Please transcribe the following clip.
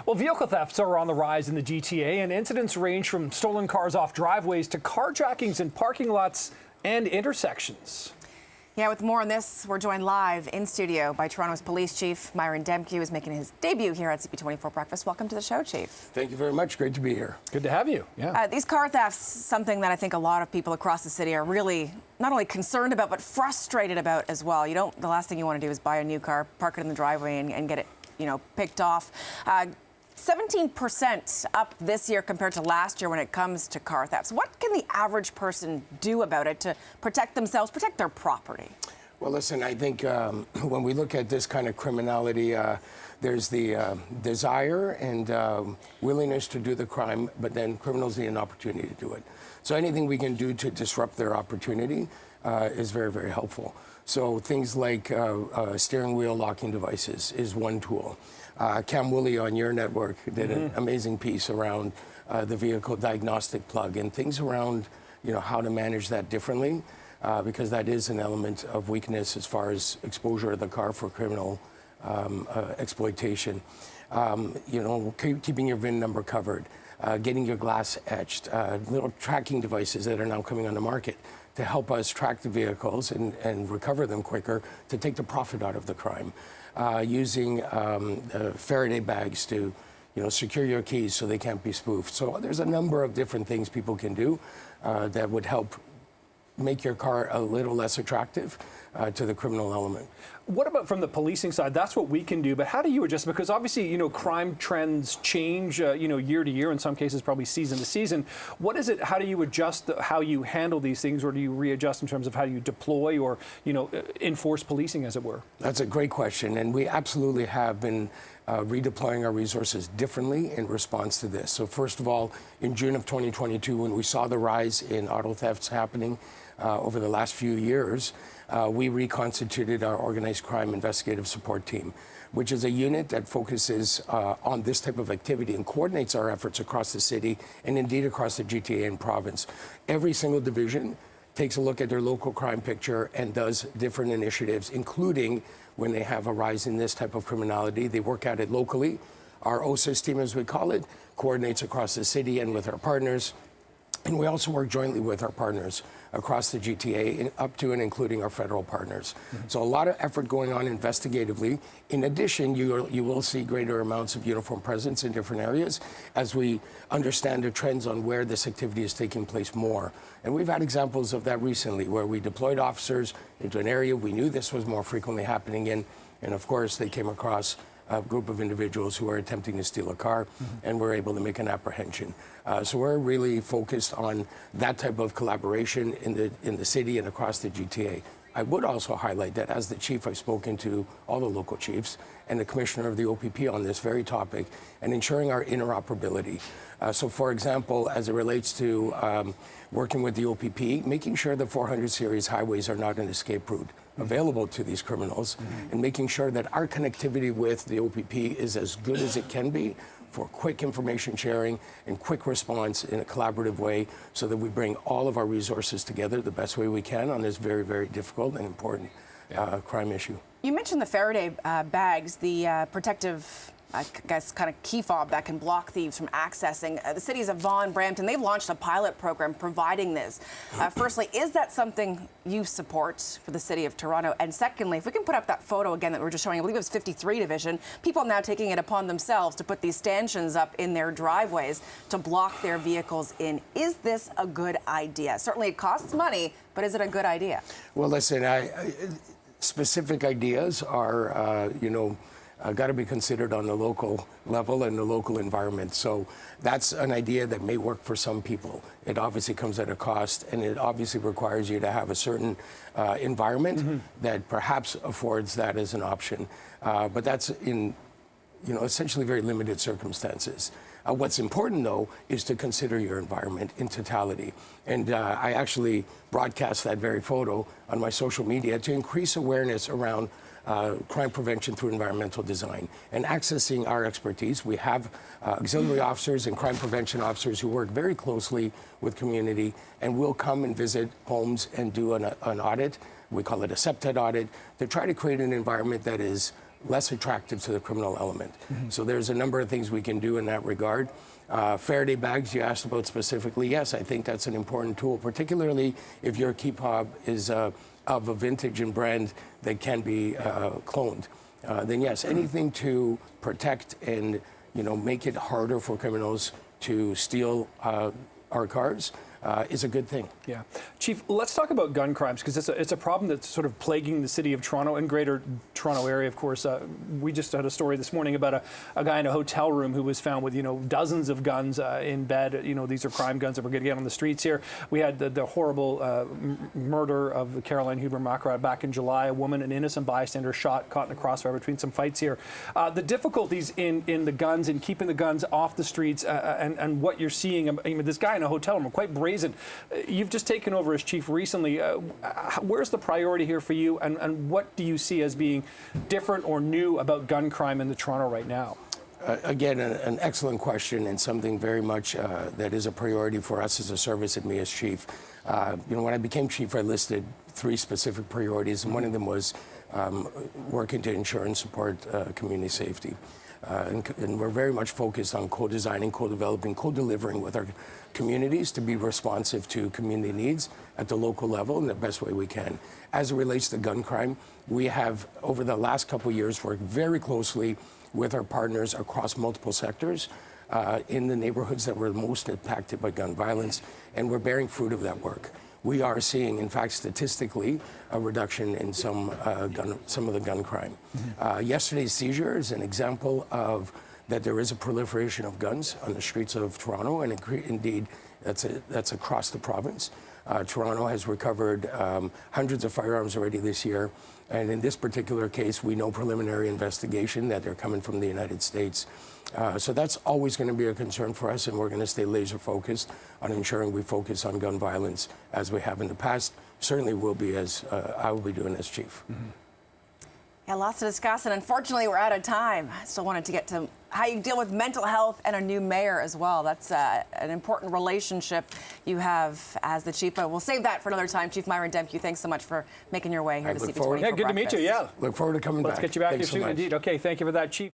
Well, vehicle thefts are on the rise in the GTA, and incidents range from stolen cars off driveways to carjackings in parking lots and intersections. Yeah, with more on this, we're joined live in studio by Toronto's Police Chief Myron Demke, who is making his debut here at CP24 Breakfast. Welcome to the show, Chief. Thank you very much. Great to be here. Good to have you. Yeah. These car thefts, something that I think a lot of people across the city are really not only concerned about, but frustrated about as well. The last thing you want to do is buy a new car, park it in the driveway, and get it, picked off. 17% up this year compared to last year when it comes to car thefts. What can the average person do about it to protect themselves, protect their property? Well, listen, I think when we look at this kind of criminality, there's the desire and willingness to do the crime, but then criminals need an opportunity to do it. So anything we can do to disrupt their opportunity is very, very helpful. So things like steering wheel locking devices is one tool. Cam Woolley on your network did an amazing piece around the vehicle diagnostic plug and things around how to manage that differently, because that is an element of weakness as far as exposure of the car for criminal exploitation. Keeping your VIN number covered, getting your glass etched, little tracking devices that are now coming on the market to help us track the vehicles and recover them quicker to take the profit out of the crime. Using Faraday bags to secure your keys so they can't be spoofed. So there's a number of different things people can do that would help make your car a little less attractive to the criminal element. What about from the policing side? That's what we can do, but how do you adjust? Because obviously, crime trends change, year to year, in some cases probably season to season. What is it, how do you adjust how you handle these things, or do you readjust in terms of how you deploy or, enforce policing, as it were? That's a great question, and we absolutely have been redeploying our resources differently in response to this. So first of all, in June of 2022, when we saw the rise in auto thefts happening over the last few years, we reconstituted our organized crime investigative support team, which is a unit that focuses on this type of activity and coordinates our efforts across the city and indeed across the GTA and province. Every single division takes a look at their local crime picture and does different initiatives, including when they have a rise in this type of criminality. They work at it locally. Our OSIS team, as we call it, coordinates across the city and with our partners. And we also work jointly with our partners across the GTA, up to and including our federal partners. So a lot of effort going on investigatively. In addition, you will see greater amounts of uniform presence in different areas as we understand the trends on where this activity is taking place more. And we've had examples of that recently, where we deployed officers into an area we knew this was more frequently happening in, and of course they came across a group of individuals who were attempting to steal a car, and were able to make an apprehension. So we're really focused on that type of collaboration in the city and across the GTA. I would also highlight that as the chief, I've spoken to all the local chiefs and the commissioner of the OPP on this very topic and ensuring our interoperability. So for example, as it relates to working with the OPP, making sure the 400 series highways are not an escape route available to these criminals, and making sure that our connectivity with the OPP is as good as it can be for quick information sharing and quick response in a collaborative way, so that we bring all of our resources together the best way we can on this very, very difficult and important crime issue. You mentioned the Faraday bags, the protective, I guess, kind of key fob that can block thieves from accessing. The cities of Vaughan, Brampton, they've launched a pilot program providing this. Firstly, is that something you support for the city of Toronto? And secondly, if we can put up that photo again that we were just showing, I believe it was 53 Division, people now taking it upon themselves to put these stanchions up in their driveways to block their vehicles in. Is this a good idea? Certainly it costs money, but is it a good idea? Well, listen, specific ideas are, got to be considered on the local level and the local environment. So that's an idea that may work for some people. It obviously comes at a cost, and it obviously requires you to have a certain environment that perhaps affords that as an option. But that's in essentially very limited circumstances. What's important, though, is to consider your environment in totality. And I actually broadcast that very photo on my social media to increase awareness around crime prevention through environmental design and accessing our expertise. We have auxiliary officers and crime prevention officers who work very closely with community and will come and visit homes and do an audit. We call it a SEPTED audit, to try to create an environment that is less attractive to the criminal element. So there's a number of things we can do in that regard. Faraday bags you asked about specifically, yes, I think that's an important tool, particularly if your key fob is of a vintage and brand that can be cloned. Then yes, anything to protect and make it harder for criminals to steal our cars is a good thing. Yeah. Chief, let's talk about gun crimes, because it's a problem that's sort of plaguing the city of Toronto and greater Toronto area, of course. We just had a story this morning about a guy in a hotel room who was found with, dozens of guns in bed. These are crime guns that we're going to get on the streets here. We had the horrible murder of Caroline Huber-Macra back in July. A woman, an innocent bystander, shot, caught in the crossfire between some fights here. The difficulties in the guns and keeping the guns off the streets and what you're seeing. I mean, this guy in a hotel room, quite brazen. You've just taken over as chief recently. Where's the priority here for you, and what do you see as being different or new about gun crime in the Toronto right now? Again, an excellent question, and something very much that is a priority for us as a service and me as chief. When I became chief, I listed 3 specific priorities, and one of them was working to ensure and support community safety. And we're very much focused on co-designing, co-developing, co-delivering with our communities to be responsive to community needs at the local level in the best way we can. As it relates to gun crime, we have, over the last couple of years, worked very closely with our partners across multiple sectors in the neighborhoods that were most impacted by gun violence, and we're bearing fruit of that work. We are seeing, in fact, statistically, a reduction in some of the gun crime. Yesterday's seizure is an example of that there is a proliferation of guns on the streets of Toronto, and indeed, that's across the province. Toronto has recovered hundreds of firearms already this year, and in this particular case, we know preliminary investigation that they're coming from the United States. So that's always going to be a concern for us, and we're going to stay laser focused on ensuring we focus on gun violence as we have in the past. Certainly will be as I will be doing as chief. Yeah, lots to discuss, and unfortunately, we're out of time. I still wanted to get to how you deal with mental health and a new mayor as well. That's an important relationship you have as the chief, but we'll save that for another time. Chief Myron Demke, thanks so much for making your way here to CP24 Yeah, good to meet you. Yeah, Look forward to coming back. Let's get you back here Thanks so soon, much. indeed. Okay, thank you for that, Chief.